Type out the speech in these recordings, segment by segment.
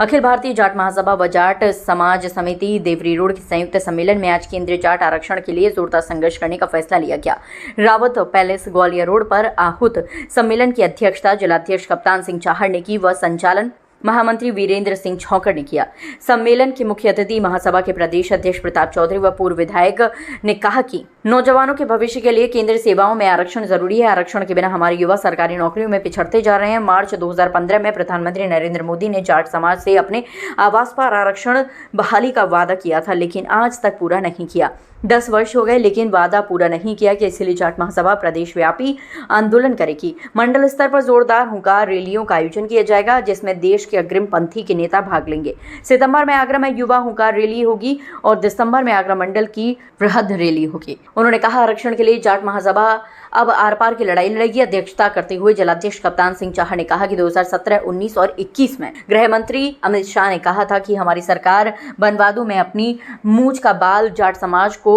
अखिल भारतीय जाट महासभा व जाट समाज समिति देवरी रोड के संयुक्त सम्मेलन में आज केंद्रीय जाट आरक्षण के लिए जोरदार संघर्ष करने का फैसला लिया गया। रावत पैलेस ग्वालियर रोड पर आहूत सम्मेलन की अध्यक्षता जिलाध्यक्ष कप्तान सिंह चाहर ने की व संचालन महामंत्री वीरेंद्र सिंह छौकर ने किया। सम्मेलन के मुख्य अतिथि महासभा के प्रदेश अध्यक्ष प्रताप चौधरी व पूर्व विधायक ने कहा कि नौजवानों के भविष्य के लिए केंद्रीय सेवाओं में आरक्षण जरूरी है। आरक्षण के बिना हमारे युवा सरकारी नौकरियों में पिछड़ते जा रहे हैं। मार्च 2015 में प्रधानमंत्री नरेंद्र मोदी ने जाट समाज से अपने आवास पर आरक्षण बहाली का वादा किया था, लेकिन आज तक पूरा नहीं किया। 10 वर्ष हो गए लेकिन वादा पूरा नहीं किया कि इसलिए जाट महासभा प्रदेश व्यापी आंदोलन करेगी। मंडल स्तर पर जोरदार हुंकार रैलियों का आयोजन किया जाएगा, जिसमें देश के अग्रिम पंथी के नेता भाग लेंगे। सितंबर में आगरा में युवा हुंकार रैली होगी और दिसंबर में आगरा मंडल की वृहद रैली होगी। उन्होंने कहा, आरक्षण के लिए जाट महासभा अब आर पार की लड़ाई लड़ेगी। अध्यक्षता करते हुए जिलाध्यक्ष कप्तान सिंह चाहर ने कहा कि 2017, 19 और 21 में गृह मंत्री अमित शाह ने कहा था कि हमारी सरकार बनवादों में अपनी मूंछ का बाल जाट समाज को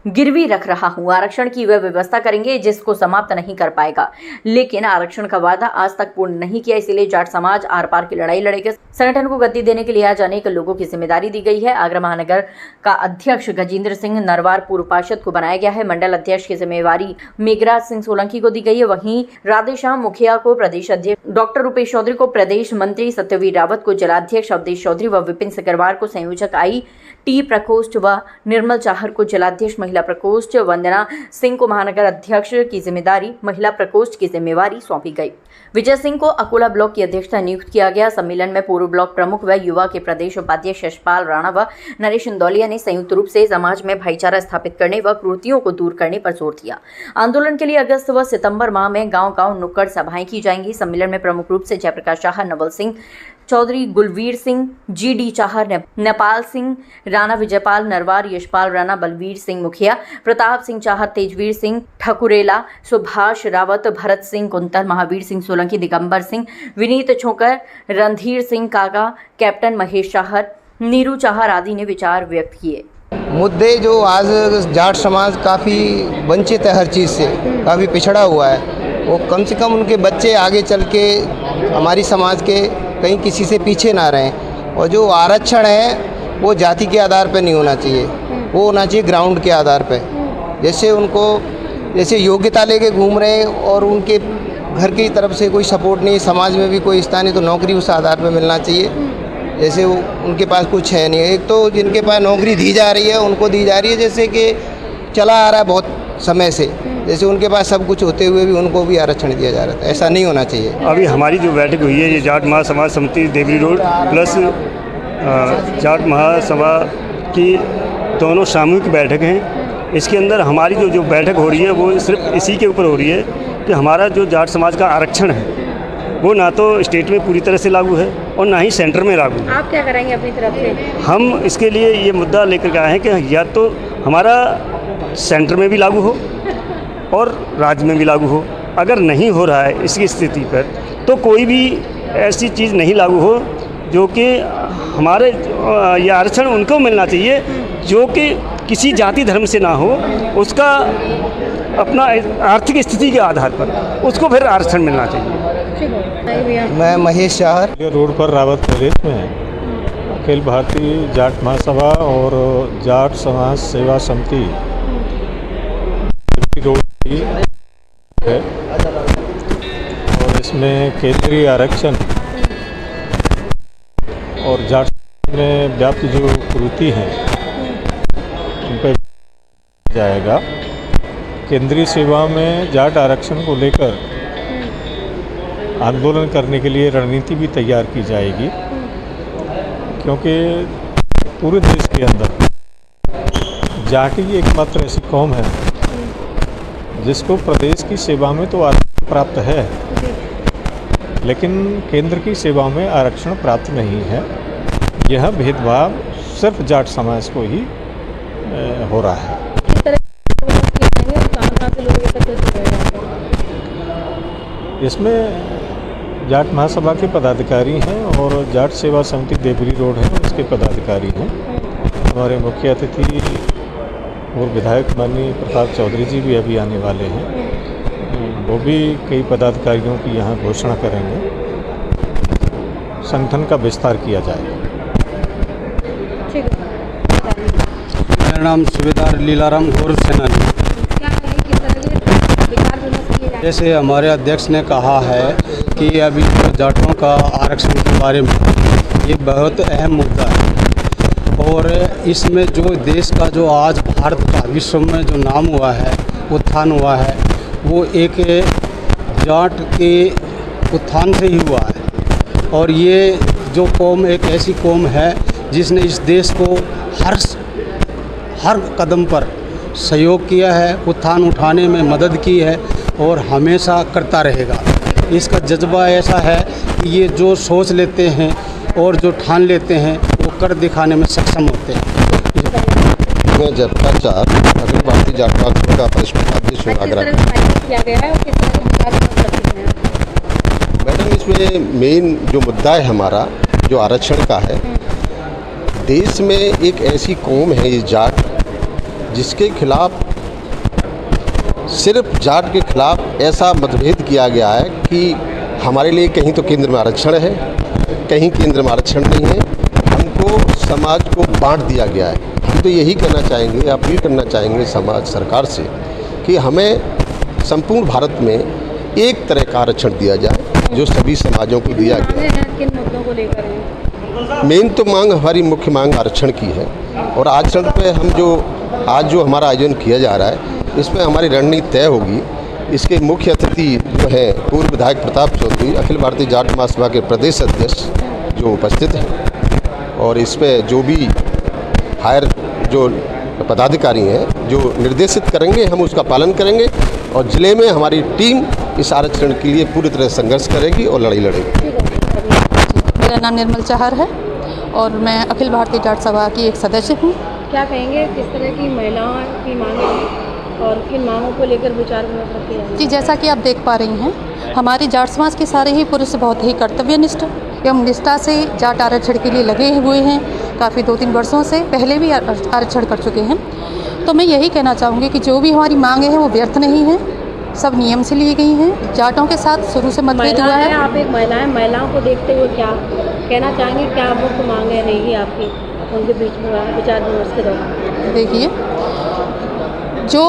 गिरवी रख रहा हूं। आरक्षण की वह व्यवस्था करेंगे जिसको समाप्त नहीं कर पाएगा, लेकिन आरक्षण का वादा आज तक पूर्ण नहीं किया। इसीलिए जाट समाज आर पार की लड़ाई लड़ेगा। संगठन को गति देने के लिए आज अनेक लोगों की जिम्मेदारी दी गई है। आगरा महानगर का अध्यक्ष गजेंद्र सिंह नरवार पूर्व पार्षद को बनाया गया है। मंडल अध्यक्ष की जिम्मेवारी मेघराज सिंह सोलंकी को दी गई है। वहीं राधेश्याम मुखिया को प्रदेश अध्यक्ष, डॉक्टर रूपेश चौधरी को प्रदेश मंत्री, सत्यवीर रावत को जिलाध्यक्ष, अवधेश चौधरी व विपिन सिकरवार को संयोजक IT प्रकोष्ठ व निर्मल चाहर को जिलाध्यक्ष महिला प्रकोष्ठ, वंदना सिंह को महानगर अध्यक्ष की जिम्मेदारी महिला प्रकोष्ठ की जिम्मेवारी सौंपी गई। विजय सिंह को अकोला ब्लॉक की अध्यक्षता नियुक्त किया गया। सम्मेलन में पूर्व ब्लॉक प्रमुख व युवा के प्रदेश उपाध्यक्ष यशपाल राणा व नरेश इंदौलिया ने संयुक्त रूप से समाज में भाईचारा स्थापित करने व कुरीतियों को दूर करने पर जोर दिया। आंदोलन के लिए अगस्त व सितंबर माह में गांव-गांव नुक्कड़ सभाएं की जाएंगी। सम्मेलन में प्रमुख रूप से जयप्रकाश चाहर, नवल सिंह चौधरी, गुलवीर सिंह, GD चाहर, नेपाल सिंह राणा, विजयपाल नरवार, यशपाल राणा, बलवीर सिंह मुखिया, प्रताप सिंह चाहर, तेजवीर सिंह ठकुरेला, सुभाष रावत, भरत सिंह कुंतल, महावीर सिंह सोलंकी, दिगंबर सिंह, विनीत छोकर, रणधीर सिंह काका, कैप्टन महेश चाहर, नीरू चाहर आदि ने विचार व्यक्त किए। मुद्दे जो आज जाट समाज काफ़ी वंचित है, हर चीज़ से काफ़ी पिछड़ा हुआ है, वो कम से कम उनके बच्चे आगे चल के हमारी समाज के कहीं किसी से पीछे ना रहें। और जो आरक्षण है वो जाति के आधार पर नहीं होना चाहिए, वो होना चाहिए ग्राउंड के आधार पर। जैसे योग्यता लेके घूम रहे हैं और उनके घर की तरफ से कोई सपोर्ट नहीं, समाज में भी कोई स्थान नहीं, तो नौकरी उस आधार पर मिलना चाहिए। जैसे वो उनके पास कुछ है नहीं। एक तो जिनके पास नौकरी दी जा रही है उनको दी जा रही है जैसे कि चला आ रहा है बहुत समय से, जैसे उनके पास सब कुछ होते हुए भी उनको भी आरक्षण दिया जा रहा था। ऐसा नहीं होना चाहिए। अभी हमारी जो बैठक हुई है ये जाट महासभा समिति देवरी रोड प्लस जाट महासभा की दोनों सामूहिक बैठक हैं। इसके अंदर हमारी जो बैठक हो रही है वो सिर्फ इसी के ऊपर हो रही है कि हमारा जो जाट समाज का आरक्षण है वो ना तो स्टेट में पूरी तरह से लागू है और ना ही सेंटर में लागू है। आप क्या करेंगे अपनी तरफ से? हम इसके लिए ये मुद्दा लेकर के आए हैं कि या तो हमारा सेंटर में भी लागू हो और राज्य में भी लागू हो। अगर नहीं हो रहा है इसकी स्थिति पर तो कोई भी ऐसी चीज़ नहीं लागू हो जो कि हमारे ये आरक्षण उनको मिलना चाहिए जो कि किसी जाति धर्म से ना हो, उसका अपना आर्थिक स्थिति के आधार पर उसको फिर आरक्षण मिलना चाहिए। मैं महेश चाहर, रोड पर रावत पैलेस में अखिल भारतीय जाट महासभा और जाट समाज सेवा समिति रोड की है और इसमें केंद्रीय आरक्षण और जाट में व्याप्त जो कुरीति हैं उन पर जाएगा। केंद्रीय सेवा में जाट आरक्षण को लेकर आंदोलन करने के लिए रणनीति भी तैयार की जाएगी, क्योंकि पूरे देश के अंदर जाट ही एकमात्र ऐसी कौम है जिसको प्रदेश की सेवा में तो आरक्षण प्राप्त है, लेकिन केंद्र की सेवा में आरक्षण प्राप्त नहीं है। यह भेदभाव सिर्फ जाट समाज को ही हो रहा है। इसमें जाट महासभा के पदाधिकारी हैं और जाट सेवा समिति देवरी रोड है उसके पदाधिकारी हैं। हमारे मुख्य अतिथि और विधायक माननीय प्रताप चौधरी जी भी अभी आने वाले हैं, वो भी कई पदाधिकारियों की यहाँ घोषणा करेंगे। संगठन का विस्तार किया जाए। ठीक है। मेरा नाम सूबेदार लीलाराम गौरव सेनानी। क्या कहें किस तरह के विचार विमर्श किए जाए? जैसे हमारे अध्यक्ष ने कहा है कि अभी जो जाटों का आरक्षण के बारे में ये बहुत अहम मुद्दा है, और इसमें जो देश का जो आज भारत का विश्व में जो नाम हुआ है, उत्थान हुआ है, वो एक जाट के उत्थान से ही हुआ है। और ये जो कौम एक ऐसी कौम है जिसने इस देश को हर कदम पर सहयोग किया है, उत्थान उठाने में मदद की है और हमेशा करता रहेगा। इसका जज्बा ऐसा है कि ये जो सोच लेते हैं और जो ठान लेते हैं वो कर दिखाने में सक्षम होते हैं। मैं जयप्रकाश अखिल भारतीय जाट महासभा का वरिष्ठ अध्यक्ष हूँ किस आगरा। तरह से फाइनल किया गया है और किस तरह के विचार विमर्श करते हैं? मैडम, इसमें मेन जो मुद्दा है हमारा जो आरक्षण का है, देश में एक ऐसी कौम है ये जाट जिसके खिलाफ सिर्फ जाट के खिलाफ ऐसा मतभेद किया गया है कि हमारे लिए कहीं तो केंद्र में आरक्षण है, कहीं केंद्र में आरक्षण नहीं है, हमको समाज को बांट दिया गया है। हम तो यही कहना चाहेंगे, अपील करना चाहेंगे समाज सरकार से कि हमें संपूर्ण भारत में एक तरह का आरक्षण दिया जाए जो सभी समाजों को दिया गया। मांगे हैं किन मुद्दों को लेकर हैं? मेन तो मांग हमारी मुख्य मांग आरक्षण की है, और आरक्षण पे हम आज जो हमारा आयोजन किया जा रहा है इसमें हमारी रणनीति तय होगी। इसके मुख्य अतिथि जो है पूर्व विधायक प्रताप चौधरी, अखिल भारतीय जाट महासभा के प्रदेश अध्यक्ष जो उपस्थित हैं, और इस पे जो भी हायर जो पदाधिकारी हैं जो निर्देशित करेंगे हम उसका पालन करेंगे, और ज़िले में हमारी टीम इस आरक्षण के लिए पूरी तरह संघर्ष करेगी और लड़ाई लड़ेगी। मेरा नाम निर्मल चाहर है और मैं अखिल भारतीय जाट सभा की एक सदस्य हूँ। क्या कहेंगे किस तरह की महिलाओं की मांगे हैं और किन मांगों को लेकर विचार विमर्श करते हैं? जी, जैसा कि आप देख पा रही हैं, हमारे जाट समाज के सारे ही पुरुष बहुत ही कर्तव्यनिष्ठ एवं निष्ठा से जाट आरक्षण के लिए लगे हुए हैं। काफ़ी 2-3 वर्षों से पहले भी आरक्षण कर चुके हैं। तो मैं यही कहना चाहूँगी कि जो भी हमारी मांगे हैं वो व्यर्थ नहीं हैं, सब नियम से ली गई हैं। जाटों के साथ शुरू से मतभेद हुआ है। आप एक महिला हैं, महिलाओं को देखते हुए क्या कहना चाहेंगे? क्या मुख्य मांगे रहेगी आपकी उनके बीच में विचार विमर्श के दौरान? देखिए, जो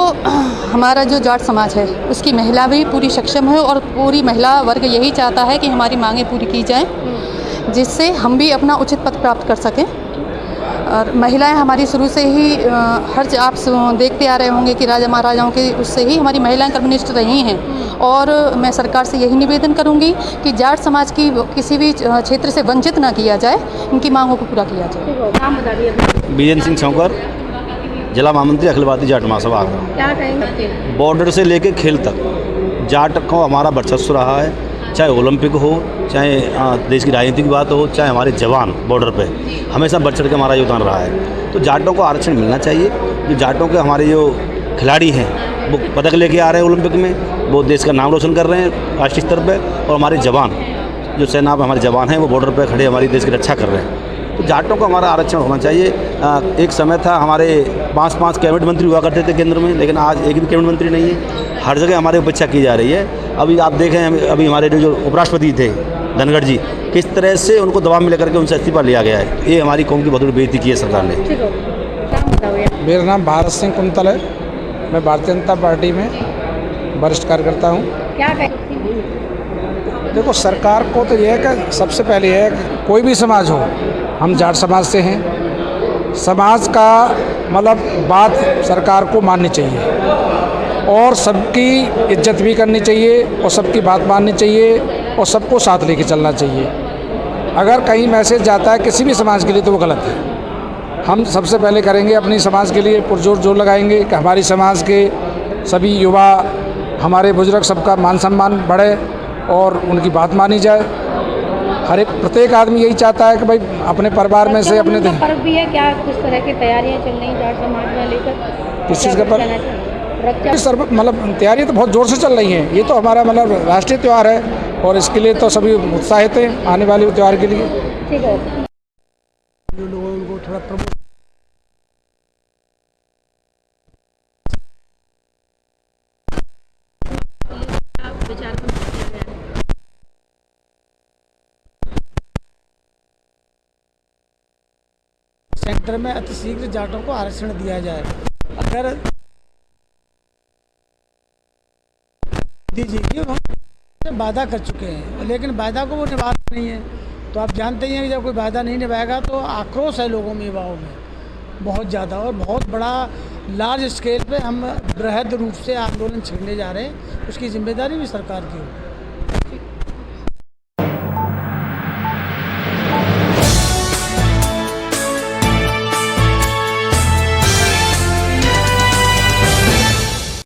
हमारा जो जाट समाज है उसकी महिला भी पूरी सक्षम है और पूरी महिला वर्ग यही चाहता है कि हमारी मांगें पूरी की जाएं, जिससे हम भी अपना उचित पद प्राप्त कर सकें। और महिलाएं हमारी शुरू से ही आप देखते आ रहे होंगे कि राजा महाराजाओं के उससे ही हमारी महिलाएं कर्मनिष्ठ रही हैं। और मैं सरकार से यही निवेदन करूंगी कि जाट समाज की किसी भी क्षेत्र से वंचित ना किया जाए, इनकी मांगों को पूरा किया जाए। नाम बता दिए। बीरेंद्र सिंह चौकर, जिला महामंत्री अखिल भारतीय जाट महासभा आगरा। क्या कहेंगे? बॉर्डर से लेके खेल तक जाट को हमारा वर्चस्व रहा है, चाहे ओलंपिक हो, चाहे देश की राजनीति की बात हो, चाहे हमारे जवान बॉर्डर पे हमेशा बढ़ चढ़ के हमारा योगदान रहा है। तो जाटों को आरक्षण मिलना चाहिए। जो जाटों के हमारे जो खिलाड़ी हैं वो पदक लेके आ रहे हैं ओलंपिक में, वो देश का नाम रोशन कर रहे हैं राष्ट्रीय स्तर पर, और हमारे जवान जो सेना में हमारे जवान हैं वो बॉर्डर पर खड़े हमारी देश की रक्षा कर रहे हैं। तो जाटों को हमारा आरक्षण होना चाहिए। एक समय था हमारे 5 कैबिनेट मंत्री हुआ करते थे केंद्र में, लेकिन आज एक भी कैबिनेट मंत्री नहीं है। हर जगह हमारी उपेक्षा की जा रही है। अभी आप देखें, अभी हमारे जो उपराष्ट्रपति थे धनखड़ जी, किस तरह से उनको दबाव में लेकर के उनसे इस्तीफा लिया गया है। ये हमारी कौम की बहुत बड़ी बेइज्जती की है सरकार ने। मेरा नाम भारत सिंह कुंतल है, मैं भारतीय जनता पार्टी में वरिष्ठ कार्यकर्ता हूँ। क्या कहेंगे? देखो, सरकार को तो यह है कि सबसे पहले है कि कोई भी समाज हो, हम जाट समाज से हैं, समाज का मतलब बात सरकार को माननी चाहिए और सबकी इज्जत भी करनी चाहिए और सबकी बात माननी चाहिए और सबको साथ लेके चलना चाहिए। अगर कहीं मैसेज जाता है किसी भी समाज के लिए तो वो गलत है। हम सबसे पहले करेंगे अपनी समाज के लिए पुरजोर जोर लगाएंगे कि हमारी समाज के सभी युवा, हमारे बुजुर्ग, सबका मान सम्मान बढ़े और उनकी बात मानी जाए। हर एक प्रत्येक आदमी यही चाहता है कि भाई अपने परिवार में से अपने पर्व भी है क्या? किस तरह की तैयारियां चल रही जाट समाज में लेकर? किस चीज़ का पर्व? मतलब तैयारी तो बहुत ज़ोर से चल रही हैं। ये तो हमारा मतलब राष्ट्रीय त्यौहार है और इसके लिए तो सभी उत्साहित हैं आने वाले त्यौहार के लिए। ठीक है। उनको थोड़ा प्रमोट सेंटर में अतिशीघ्र जाटों को आरक्षण दिया जाए। अगर दीजिए हम वादा कर चुके हैं, लेकिन वादा को वो निभाते नहीं है। तो आप जानते ही हैं कि जब कोई वादा नहीं निभाएगा तो आक्रोश है लोगों में, युवाओं में बहुत ज़्यादा, और बहुत बड़ा लार्ज स्केल पे हम बृहद रूप से आंदोलन छेड़ने जा रहे हैं। उसकी जिम्मेदारी भी सरकार की होगी।